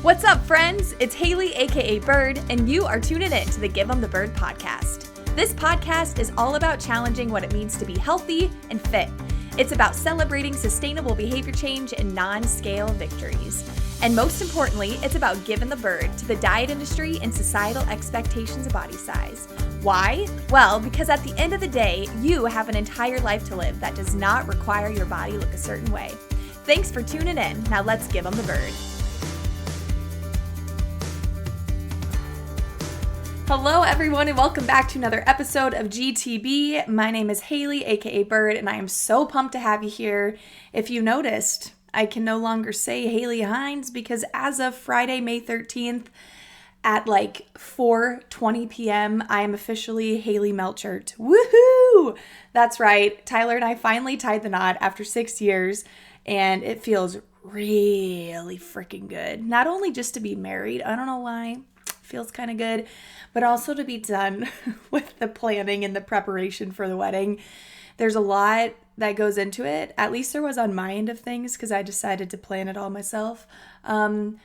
What's up, friends? It's Haley, aka Bird, and you are tuning in to the Give 'em the Bird podcast. This podcast is all about challenging what it means to be healthy and fit. It's about celebrating sustainable behavior change and non-scale victories. And most importantly, it's about giving the bird to the diet industry and societal expectations of body size. Why? Well, because at the end of the day, you have an entire life to live that does not require your body look a certain way. Thanks for tuning in. Now let's give 'em the bird. Hello everyone and welcome back to another episode of GTB. My name is Haley, aka Bird, and I am so pumped to have you here. If you noticed, I can no longer say Haley Hines because as of Friday, May 13th at like 4:20 p.m., I am officially Haley Melchert. Woohoo! That's right. Tyler and I finally tied the knot after 6 years, and it feels really freaking good. Not only just to be married, I don't know why, feels kind of good, but also to be done with the planning and the preparation for the wedding. There's a lot that goes into it. At least there was on my end of things because I decided to plan it all myself.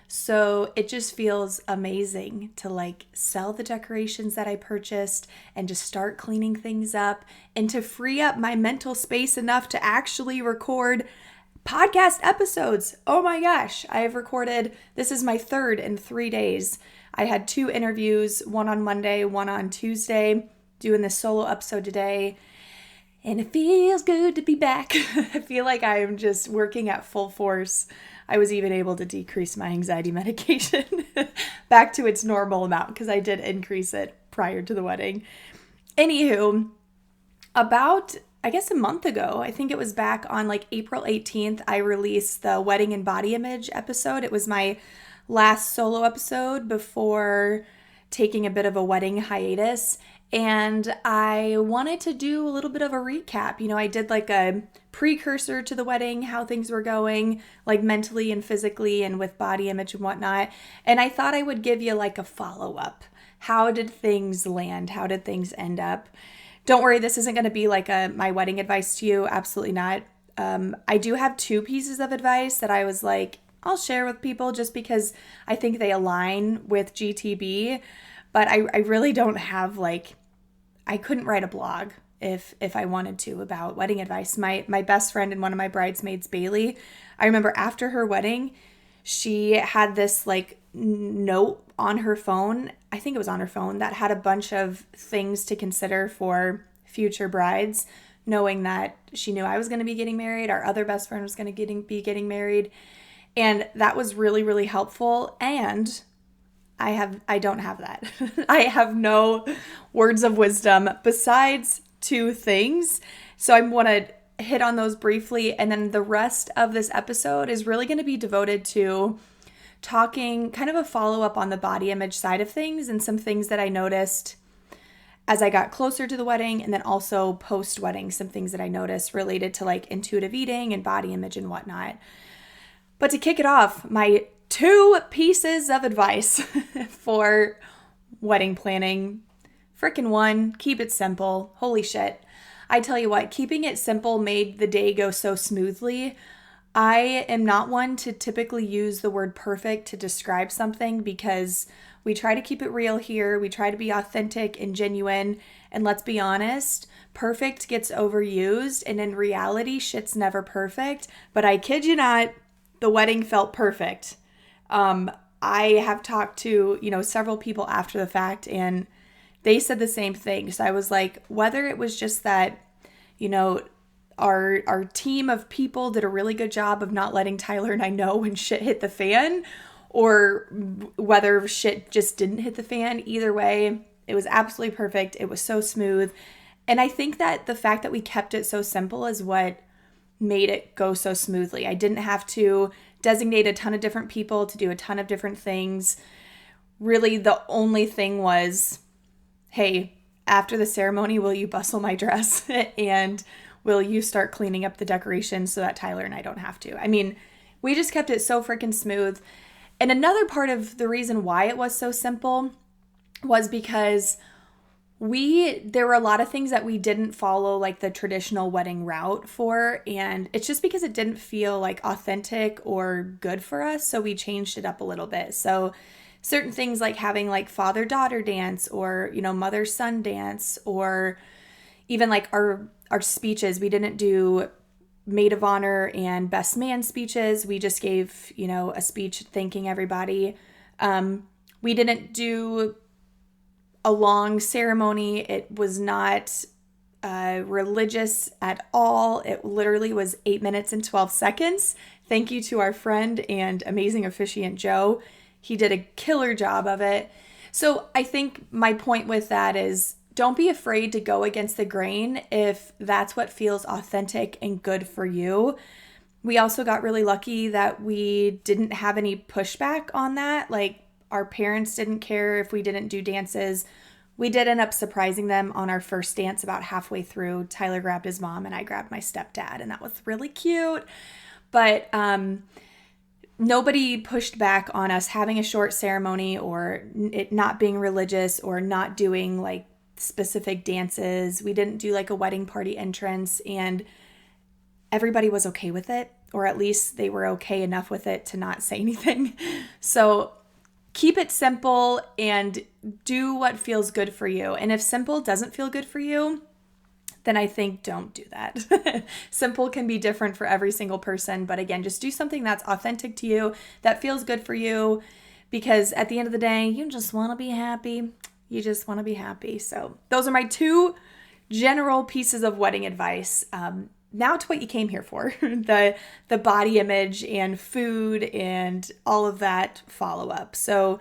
So it just feels amazing to like sell the decorations that I purchased and just start cleaning things up and to free up my mental space enough to actually record podcast episodes. Oh my gosh, I have recorded, this is my third in 3 days. I had 2 interviews, one on Monday, one on Tuesday, doing this solo episode today, and it feels good to be back. I feel like I am just working at full force. I was even able to decrease my anxiety medication back to its normal amount because I did increase it prior to the wedding. Anywho, about I guess a month ago, I think it was back on like April 18th, I released the wedding and body image episode. It was my last solo episode before taking a bit of a wedding hiatus. And I wanted to do a little bit of a recap. You know, I did like a precursor to the wedding, how things were going, like mentally and physically and with body image and whatnot. And I thought I would give you like a follow-up. How did things land? How did things end up? Don't worry, this isn't going to be like my wedding advice to you. Absolutely not. I do have 2 pieces of advice that I was like, I'll share with people just because I think they align with GTB. But I really don't have like, I couldn't write a blog if I wanted to about wedding advice. My best friend and one of my bridesmaids, Bailey, I remember after her wedding, she had this like note on her phone, I think it was on her phone, that had a bunch of things to consider for future brides, knowing that she knew I was going to be getting married, our other best friend was going to be getting married, and that was really, really helpful. And I don't have that. I have no words of wisdom besides 2 things. So I want to hit on those briefly, and then the rest of this episode is really going to be devoted to talking kind of a follow-up on the body image side of things and some things that I noticed as I got closer to the wedding, and then also post-wedding, some things that I noticed related to like intuitive eating and body image and whatnot. But to kick it off, my 2 pieces of advice for wedding planning. Frickin' 1, keep it simple. Holy shit. I tell you what, keeping it simple made the day go so smoothly. I am not one to typically use the word perfect to describe something because we try to keep it real here. We try to be authentic and genuine. And let's be honest, perfect gets overused. And in reality, shit's never perfect. But I kid you not, the wedding felt perfect. I have talked to, several people after the fact, and they said the same thing. So I was like, whether it was just that, our team of people did a really good job of not letting Tyler and I know when shit hit the fan, or whether shit just didn't hit the fan. Either way, it was absolutely perfect. It was so smooth. And I think that the fact that we kept it so simple is what made it go so smoothly. I didn't have to designate a ton of different people to do a ton of different things. Really, the only thing was, hey, after the ceremony, will you bustle my dress? And will you start cleaning up the decorations so that Tyler and I don't have to? I mean, we just kept it so freaking smooth. And another part of the reason why it was so simple was because There were a lot of things that we didn't follow like the traditional wedding route for, and it's just because it didn't feel like authentic or good for us, so we changed it up a little bit. So certain things like having like father-daughter dance or, mother-son dance, or even like our speeches, we didn't do maid of honor and best man speeches. We just gave, a speech thanking everybody. We didn't do a long ceremony. It was not religious at all. It literally was 8 minutes and 12 seconds. Thank you to our friend and amazing officiant, Joe. He did a killer job of it. So I think my point with that is don't be afraid to go against the grain if that's what feels authentic and good for you. We also got really lucky that we didn't have any pushback on that. Like, our parents didn't care if we didn't do dances. We did end up surprising them on our first dance about halfway through. Tyler grabbed his mom and I grabbed my stepdad, and that was really cute. But nobody pushed back on us having a short ceremony or it not being religious or not doing like specific dances. We didn't do like a wedding party entrance, and everybody was okay with it, or at least they were okay enough with it to not say anything. So keep it simple and do what feels good for you. And if simple doesn't feel good for you, then I think don't do that. Simple can be different for every single person. But again, just do something that's authentic to you, that feels good for you, because at the end of the day, you just want to be happy. You just want to be happy. So those are my 2 general pieces of wedding advice. Now to what you came here for, the body image and food and all of that follow-up. So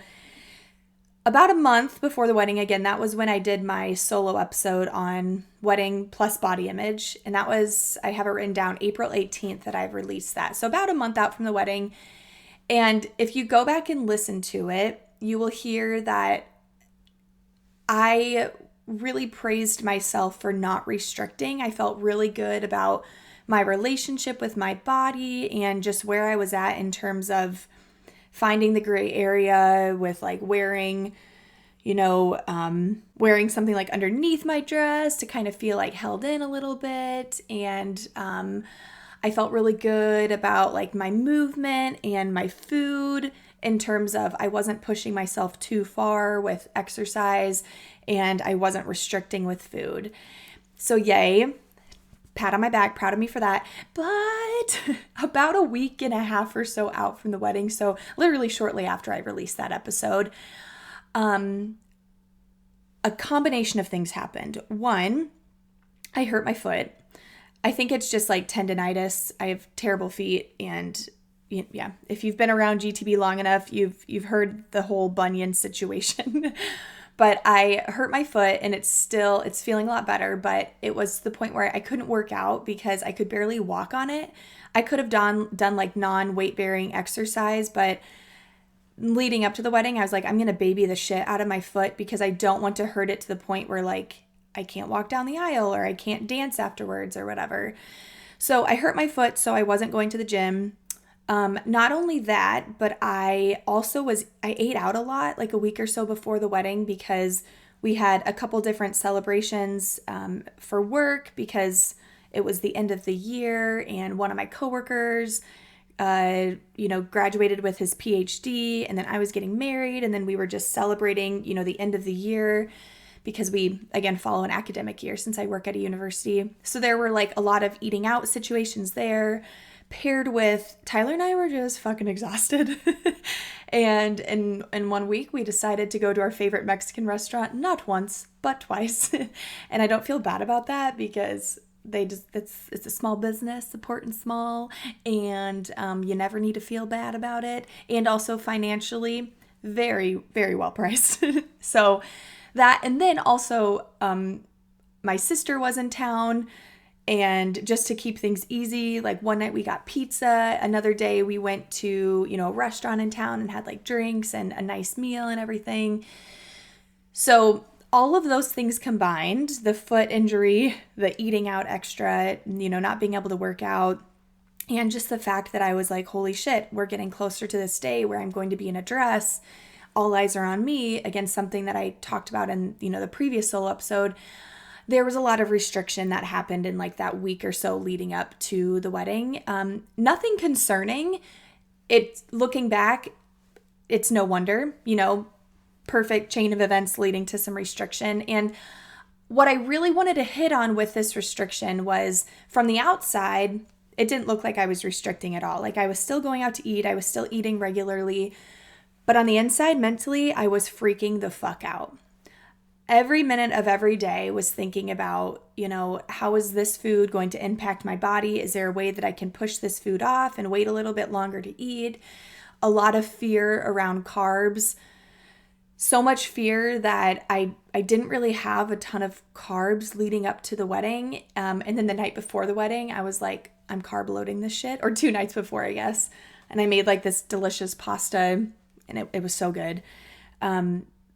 about a month before the wedding, again, that was when I did my solo episode on wedding plus body image. And that was, I have it written down, April 18th that I've released that. So about a month out from the wedding. And if you go back and listen to it, you will hear that I really praised myself for not restricting. I felt really good about my relationship with my body and just where I was at in terms of finding the gray area with like wearing something like underneath my dress to kind of feel like held in a little bit. And I felt really good about like my movement and my food in terms of I wasn't pushing myself too far with exercise and I wasn't restricting with food. So yay, pat on my back, proud of me for that. But about a week and a half or so out from the wedding, so literally shortly after I released that episode, a combination of things happened. One, I hurt my foot. I think it's just like tendonitis. I have terrible feet, and yeah, if you've been around GTB long enough, you've heard the whole bunion situation. But I hurt my foot, and it's feeling a lot better, but it was to the point where I couldn't work out because I could barely walk on it. I could have done like non-weight bearing exercise, but leading up to the wedding, I was like, I'm going to baby the shit out of my foot because I don't want to hurt it to the point where like I can't walk down the aisle or I can't dance afterwards or whatever. So I hurt my foot, so I wasn't going to the gym. Not only that, but I ate out a lot, like a week or so before the wedding, because we had a couple different celebrations for work because it was the end of the year, and one of my coworkers, graduated with his PhD, and then I was getting married, and then we were just celebrating, the end of the year because we, again, follow an academic year since I work at a university. So there were like a lot of eating out situations there, paired with Tyler and I were just fucking exhausted. And in 1 week, we decided to go to our favorite Mexican restaurant, not once, but twice. And I don't feel bad about that because it's a small business, supporting small, and you never need to feel bad about it. And also financially, very, very well priced. So that, and then also my sister was in town. And just to keep things easy, like one night we got pizza. Another day we went to, a restaurant in town and had like drinks and a nice meal and everything. So all of those things combined, the foot injury, the eating out extra, not being able to work out, and just the fact that I was like, holy shit, we're getting closer to this day where I'm going to be in a dress. All Eyes Are on Me, again, something that I talked about in, the previous solo episode, there was a lot of restriction that happened in like that week or so leading up to the wedding. Nothing concerning. Looking back, it's no wonder, perfect chain of events leading to some restriction. And what I really wanted to hit on with this restriction was, from the outside, it didn't look like I was restricting at all. Like, I was still going out to eat. I was still eating regularly. But on the inside, mentally, I was freaking the fuck out. Every minute of every day was thinking about, how is this food going to impact my body? Is there a way that I can push this food off and wait a little bit longer to eat? A lot of fear around carbs. So much fear that I didn't really have a ton of carbs leading up to the wedding. And then the night before the wedding, I was like, I'm carb loading this shit. Or 2 nights before, I guess. And I made like this delicious pasta, and it was so good.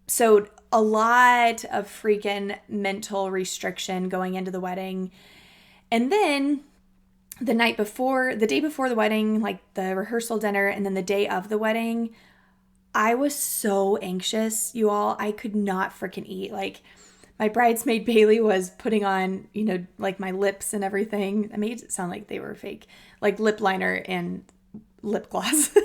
So a lot of freaking mental restriction going into the wedding. And then the day before the wedding, like the rehearsal dinner, and then the day of the wedding, I was so anxious, you all. I could not freaking eat. Like, my bridesmaid Bailey was putting on, like my lips and everything. I made it sound like they were fake, like lip liner and lip gloss.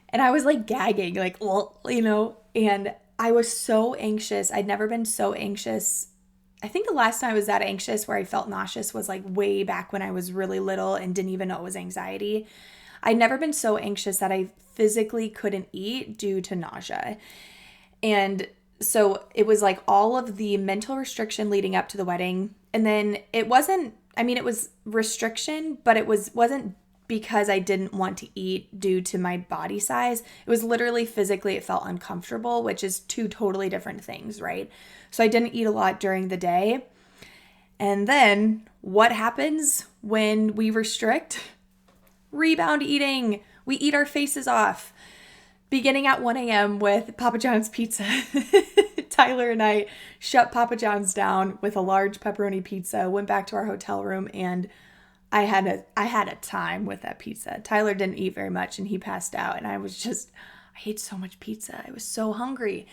And I was like gagging, like, and I was so anxious. I'd never been so anxious. I think the last time I was that anxious where I felt nauseous was like way back when I was really little and didn't even know it was anxiety. I'd never been so anxious that I physically couldn't eat due to nausea. And so it was like all of the mental restriction leading up to the wedding. And then it was restriction, but it wasn't because I didn't want to eat due to my body size. It was literally physically, it felt uncomfortable, which is 2 totally different things, right? So I didn't eat a lot during the day. And then what happens when we restrict? Rebound eating. We eat our faces off. Beginning at 1 a.m. with Papa John's pizza. Tyler and I shut Papa John's down with a large pepperoni pizza, went back to our hotel room, and I had a time with that pizza. Tyler didn't eat very much and he passed out, and I ate so much pizza. I was so hungry.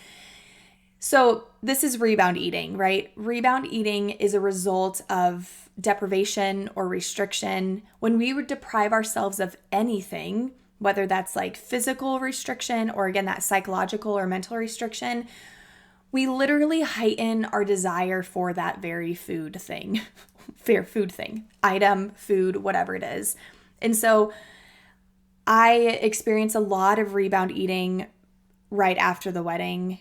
So this is rebound eating, right? Rebound eating is a result of deprivation or restriction. When we would deprive ourselves of anything, whether that's like physical restriction or again, that psychological or mental restriction, we literally heighten our desire for that very food thing, item, food, whatever it is. And so I experienced a lot of rebound eating right after the wedding,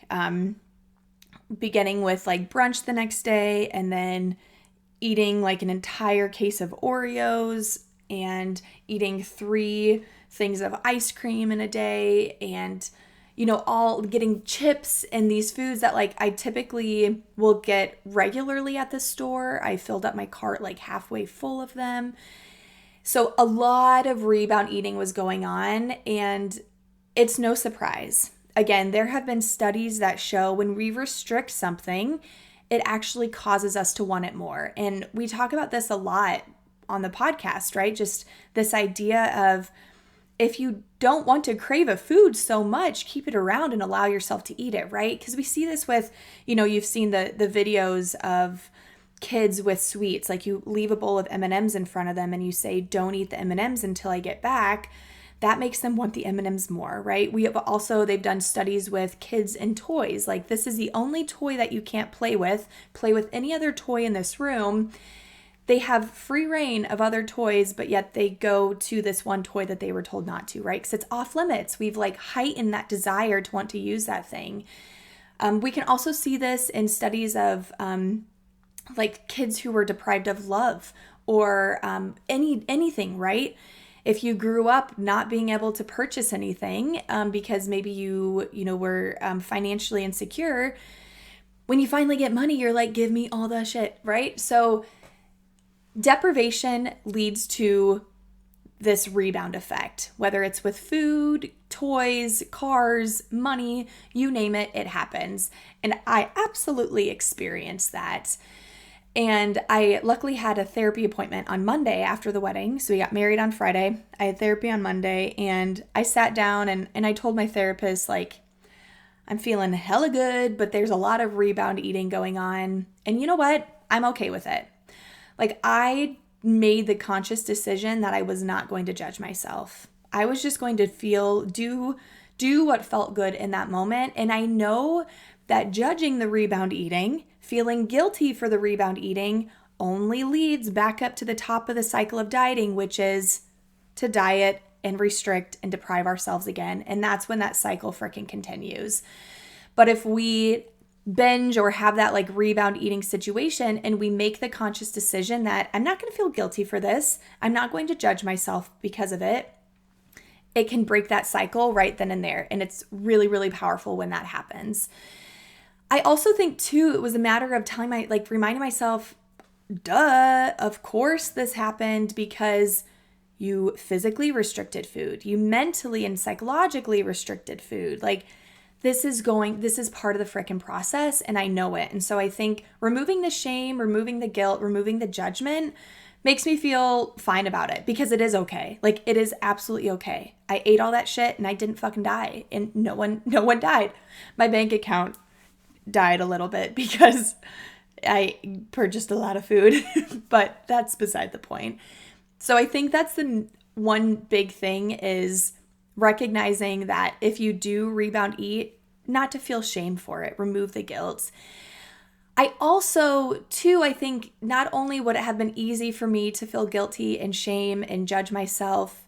beginning with like brunch the next day and then eating like an entire case of Oreos and eating 3 things of ice cream in a day, and all getting chips and these foods that like I typically will get regularly at the store. I filled up my cart like halfway full of them. So a lot of rebound eating was going on, and it's no surprise. Again, there have been studies that show when we restrict something, it actually causes us to want it more. And we talk about this a lot on the podcast, right? Just this idea of, if you don't want to crave a food so much, keep it around and allow yourself to eat it, right? Because we see this with, you've seen the videos of kids with sweets. Like, you leave a bowl of M&Ms in front of them and you say, don't eat the M&Ms until I get back. That makes them want the M&Ms more, right? They've done studies with kids and toys. Like, this is the only toy that you can't play with. Play with any other toy in this room. They have free reign of other toys, but yet they go to this one toy that they were told not to, right? Because it's off limits. We've like heightened that desire to want to use that thing. We can also see this in studies of like kids who were deprived of love or anything, right? If you grew up not being able to purchase anything because maybe you were financially insecure, when you finally get money, you're like, give me all that shit, right? So deprivation leads to this rebound effect, whether it's with food, toys, cars, money, you name it, it happens. And I absolutely experienced that. And I luckily had a therapy appointment on Monday after the wedding. So we got married on Friday. I had therapy on Monday, and I sat down and I told my therapist, like, I'm feeling hella good, but there's a lot of rebound eating going on. And you know what? I'm okay with it. Like, I made the conscious decision that I was not going to judge myself. I was just going to do what felt good in that moment. And I know that judging the rebound eating, feeling guilty for the rebound eating, only leads back up to the top of the cycle of dieting, which is to diet and restrict and deprive ourselves again. And that's when that cycle freaking continues. But if we binge or have that like rebound eating situation and we make the conscious decision that I'm not going to feel guilty for this, I'm not going to judge myself because of it, it can break that cycle right then and there. And it's really, really powerful when that happens. I also think too, it was a matter of reminding myself, duh, of course this happened because you physically restricted food. You mentally and psychologically restricted food. Like, this is part of the frickin' process, and I know it. And so I think removing the shame, removing the guilt, removing the judgment makes me feel fine about it, because it is okay. Like, it is absolutely okay. I ate all that shit and I didn't fucking die, and no one died. My bank account died a little bit because I purchased a lot of food, but that's beside the point. So I think that's the one big thing, is recognizing that if you do rebound eat, not to feel shame for it, remove the guilt. I also, too, I think not only would it have been easy for me to feel guilty and shame and judge myself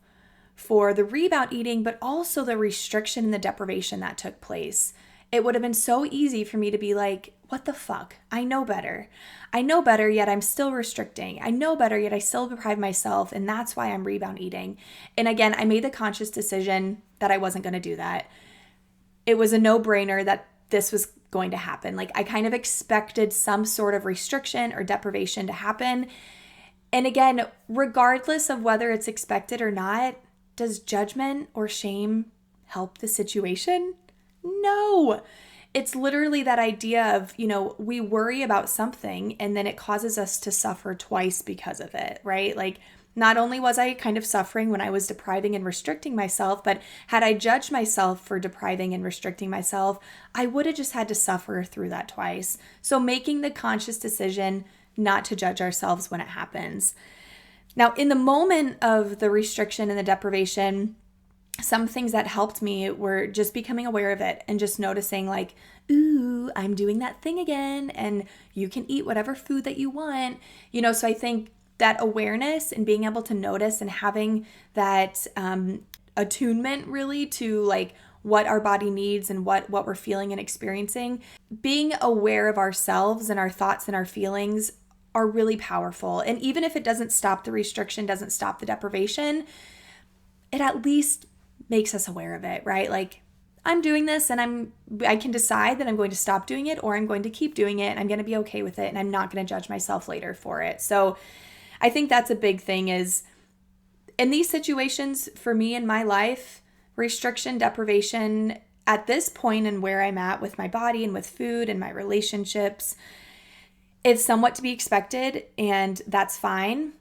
for the rebound eating, but also the restriction and the deprivation that took place. It would have been so easy for me to be like, what the fuck? I know better. I know better, yet I'm still restricting. I know better, yet I still deprive myself, and that's why I'm rebound eating. And again, I made the conscious decision that I wasn't going to do that. It was a no-brainer that this was going to happen. Like, I kind of expected some sort of restriction or deprivation to happen. And again, regardless of whether it's expected or not, does judgment or shame help the situation? No. It's literally that idea of, we worry about something and then it causes us to suffer twice because of it, right? Like, not only was I kind of suffering when I was depriving and restricting myself, but had I judged myself for depriving and restricting myself, I would have just had to suffer through that twice. So making the conscious decision not to judge ourselves when it happens. Now, in the moment of the restriction and the deprivation, some things that helped me were just becoming aware of it and just noticing like, ooh, I'm doing that thing again, and you can eat whatever food that you want. So I think that awareness and being able to notice and having that attunement really to like what our body needs and what we're feeling and experiencing, being aware of ourselves and our thoughts and our feelings are really powerful. And even if it doesn't stop the restriction, doesn't stop the deprivation, it at least makes us aware of it, right? Like, I'm doing this and I can decide that I'm going to stop doing it or I'm going to keep doing it and I'm going to be okay with it and I'm not going to judge myself later for it. So I think that's a big thing, is in these situations for me in my life, restriction, deprivation at this point and where I'm at with my body and with food and my relationships, it's somewhat to be expected, and that's fine.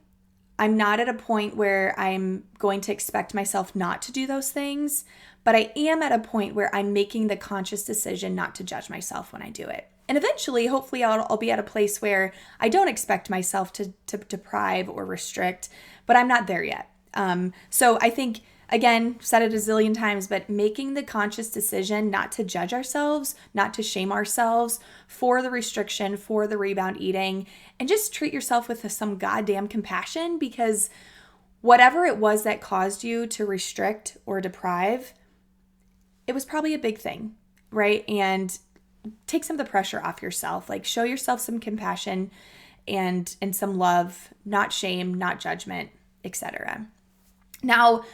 I'm not at a point where I'm going to expect myself not to do those things, but I am at a point where I'm making the conscious decision not to judge myself when I do it. And eventually, hopefully, I'll be at a place where I don't expect myself to deprive or restrict, but I'm not there yet. So I think, again, said it a zillion times, but making the conscious decision not to judge ourselves, not to shame ourselves for the restriction, for the rebound eating, and just treat yourself with some goddamn compassion, because whatever it was that caused you to restrict or deprive, it was probably a big thing, right? And take some of the pressure off yourself. Like, show yourself some compassion and some love, not shame, not judgment, etc. Now,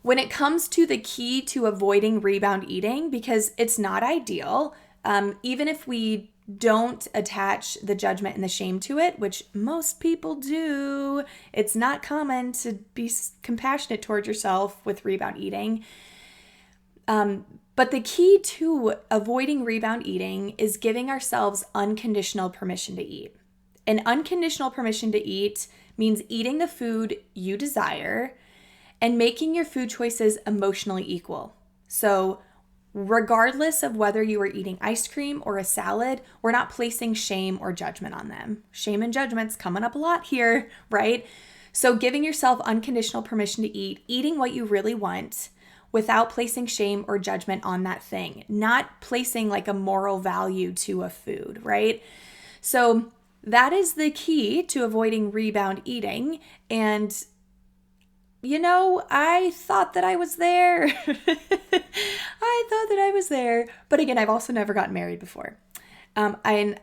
when it comes to the key to avoiding rebound eating, because it's not ideal, even if we don't attach the judgment and the shame to it, which most people do, it's not common to be compassionate towards yourself with rebound eating. But the key to avoiding rebound eating is giving ourselves unconditional permission to eat. And unconditional permission to eat means eating the food you desire and making your food choices emotionally equal. So regardless of whether you are eating ice cream or a salad, we're not placing shame or judgment on them. Shame and judgment's coming up a lot here, right? So giving yourself unconditional permission to eat, eating what you really want without placing shame or judgment on that thing, not placing like a moral value to a food, right? So that is the key to avoiding rebound eating. And I thought that I was there. I thought that I was there. But again, I've also never gotten married before. And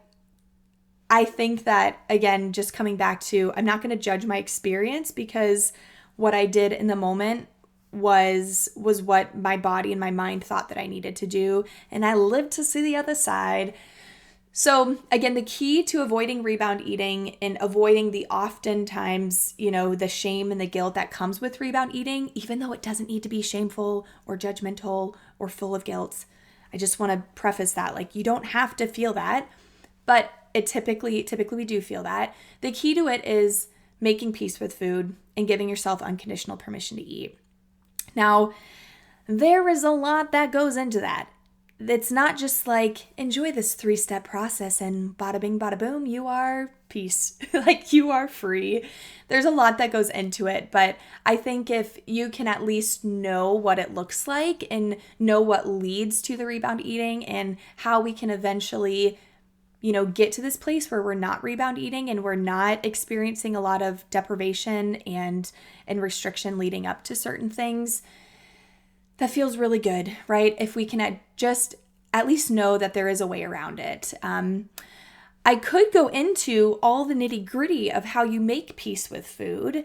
I think that, again, just coming back to, I'm not going to judge my experience because what I did in the moment was what my body and my mind thought that I needed to do. And I lived to see the other side. So again, the key to avoiding rebound eating and avoiding the oftentimes, the shame and the guilt that comes with rebound eating, even though it doesn't need to be shameful or judgmental or full of guilt. I just want to preface that, like, you don't have to feel that, but it typically we do feel that. The key to it is making peace with food and giving yourself unconditional permission to eat. Now, there is a lot that goes into that. It's not just like, enjoy this 3-step process and bada bing, bada boom, you are peace. Like, you are free. There's a lot that goes into it, but I think if you can at least know what it looks like and know what leads to the rebound eating and how we can eventually, get to this place where we're not rebound eating and we're not experiencing a lot of deprivation and restriction leading up to certain things, that feels really good, right? If we can just at least know that there is a way around it. I could go into all the nitty-gritty of how you make peace with food.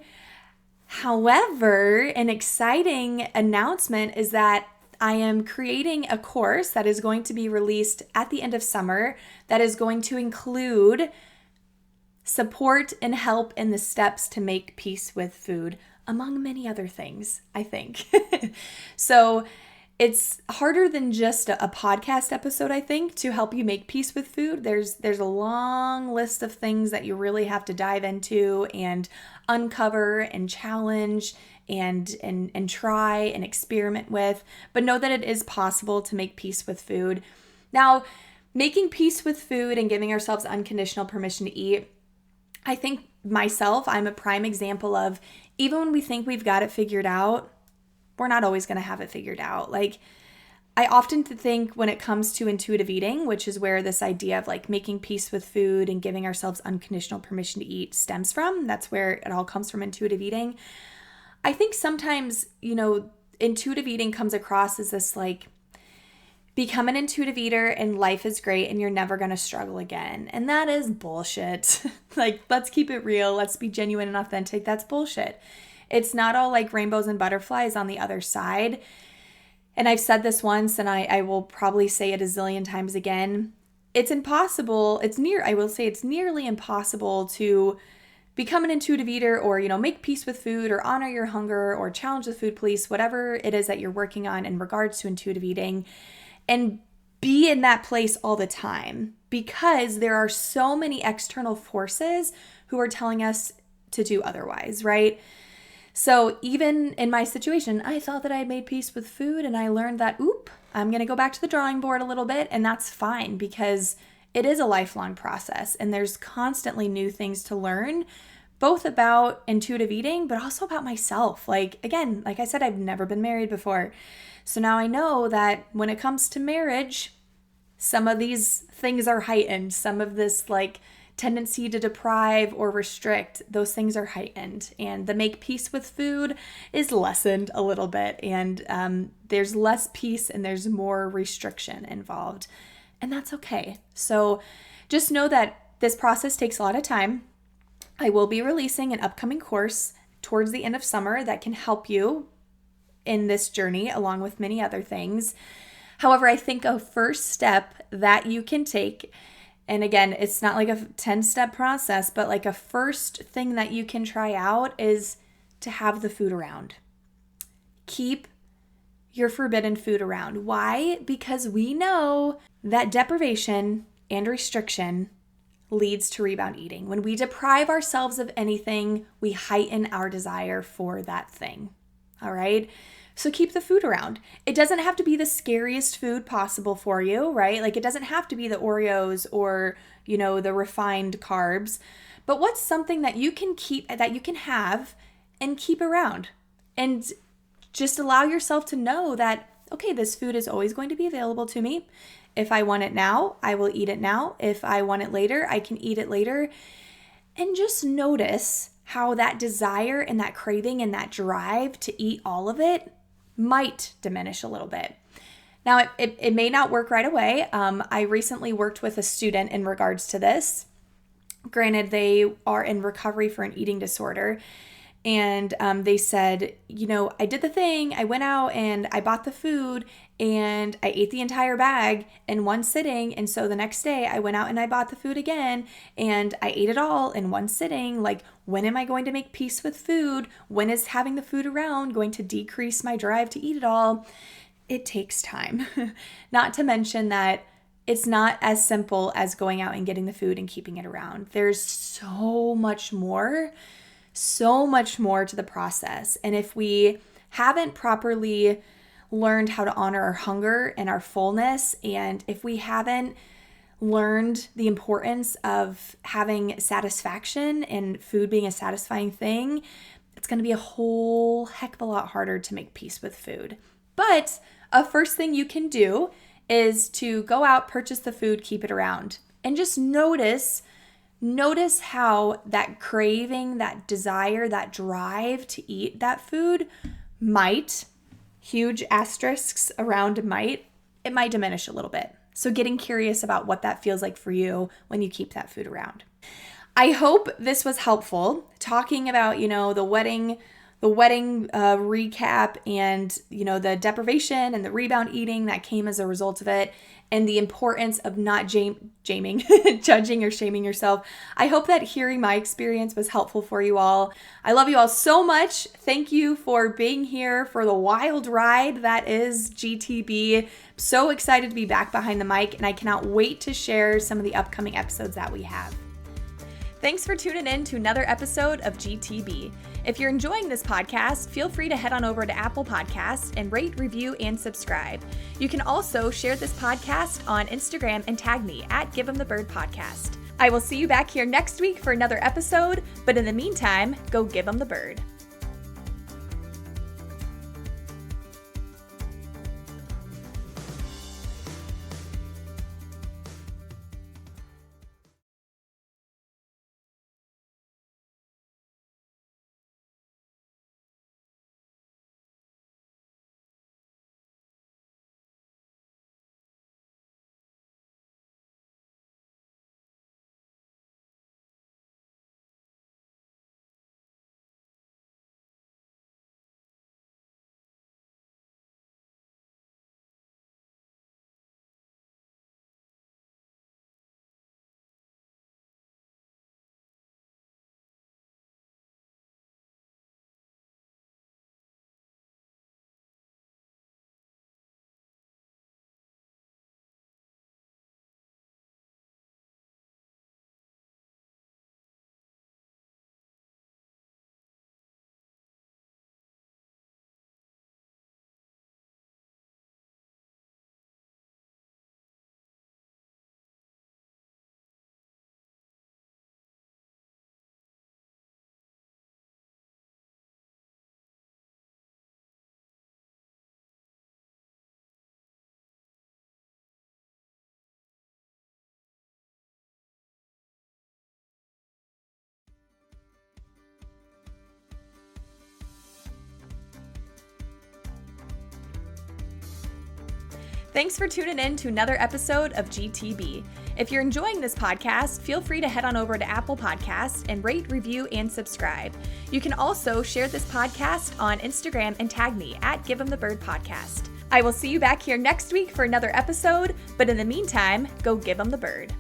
However, an exciting announcement is that I am creating a course that is going to be released at the end of summer that is going to include support and help in the steps to make peace with food, among many other things, I think. So it's harder than just a podcast episode, I think, to help you make peace with food. There's a long list of things that you really have to dive into and uncover and challenge and try and experiment with. But know that it is possible to make peace with food. Now, making peace with food and giving ourselves unconditional permission to eat, I think myself, I'm a prime example of, even when we think we've got it figured out, we're not always going to have it figured out. Like, I often think when it comes to intuitive eating, which is where this idea of like making peace with food and giving ourselves unconditional permission to eat stems from, that's where it all comes from, intuitive eating. I think sometimes, intuitive eating comes across as this like, become an intuitive eater and life is great and you're never going to struggle again. And that is bullshit. Like, let's keep it real. Let's be genuine and authentic. That's bullshit. It's not all like rainbows and butterflies on the other side. And I've said this once and I will probably say it a zillion times again. It's impossible. It's nearly impossible to become an intuitive eater or, make peace with food or honor your hunger or challenge the food police, whatever it is that you're working on in regards to intuitive eating, and be in that place all the time, because there are so many external forces who are telling us to do otherwise, right? So even in my situation, I thought that I had made peace with food and I learned that, I'm going to go back to the drawing board a little bit, and that's fine because it is a lifelong process and there's constantly new things to learn, both about intuitive eating, but also about myself. Like, again, like I said, I've never been married before. So now I know that when it comes to marriage, some of these things are heightened. Some of this like tendency to deprive or restrict, those things are heightened. And the make peace with food is lessened a little bit. And there's less peace and there's more restriction involved. And that's okay. So just know that this process takes a lot of time. I will be releasing an upcoming course towards the end of summer that can help you in this journey, along with many other things. However, I think a first step that you can take, and again, it's not like a 10-step process, but like a first thing that you can try out is to have the food around. Keep your forbidden food around. Why? Because we know that deprivation and restriction leads to rebound eating. When we deprive ourselves of anything, we heighten our desire for that thing. All right? So keep the food around. It doesn't have to be the scariest food possible for you, right? Like it doesn't have to be the Oreos or, the refined carbs. But what's something that you can keep, that you can have and keep around? And just allow yourself to know that, okay, this food is always going to be available to me. If I want it now, I will eat it now. If I want it later, I can eat it later. And just notice how that desire and that craving and that drive to eat all of it might diminish a little bit. Now, it may not work right away. I recently worked with a student in regards to this. Granted, they are in recovery for an eating disorder. And they said, I did the thing. I went out and I bought the food and I ate the entire bag in one sitting. And so the next day I went out and I bought the food again and I ate it all in one sitting. Like, when am I going to make peace with food? When is having the food around going to decrease my drive to eat it all? It takes time. Not to mention that it's not as simple as going out and getting the food and keeping it around. There's so much more to the process. And if we haven't properly learned how to honor our hunger and our fullness, and if we haven't learned the importance of having satisfaction and food being a satisfying thing, it's going to be a whole heck of a lot harder to make peace with food. But a first thing you can do is to go out, purchase the food, keep it around, and just notice how that craving, that desire, that drive to eat that food might, huge asterisks around might, it might diminish a little bit. So getting curious about what that feels like for you when you keep that food around. I hope this was helpful, talking about, the wedding recap and, the deprivation and the rebound eating that came as a result of it, and the importance of not judging or shaming yourself. I hope that hearing my experience was helpful for you all. I love you all so much. Thank you for being here for the wild ride that is GTB. So excited to be back behind the mic, and I cannot wait to share some of the upcoming episodes that we have. Thanks for tuning in to another episode of GTB. If you're enjoying this podcast, feel free to head on over to Apple Podcasts and rate, review, and subscribe. You can also share this podcast on Instagram and tag me at Give 'em the Bird Podcast. I will see you back here next week for another episode, but in the meantime, go give 'em the bird. Thanks for tuning in to another episode of GTB. If you're enjoying this podcast, feel free to head on over to Apple Podcasts and rate, review, and subscribe. You can also share this podcast on Instagram and tag me at Give 'em the Bird Podcast. I will see you back here next week for another episode, but in the meantime, go give 'em the bird.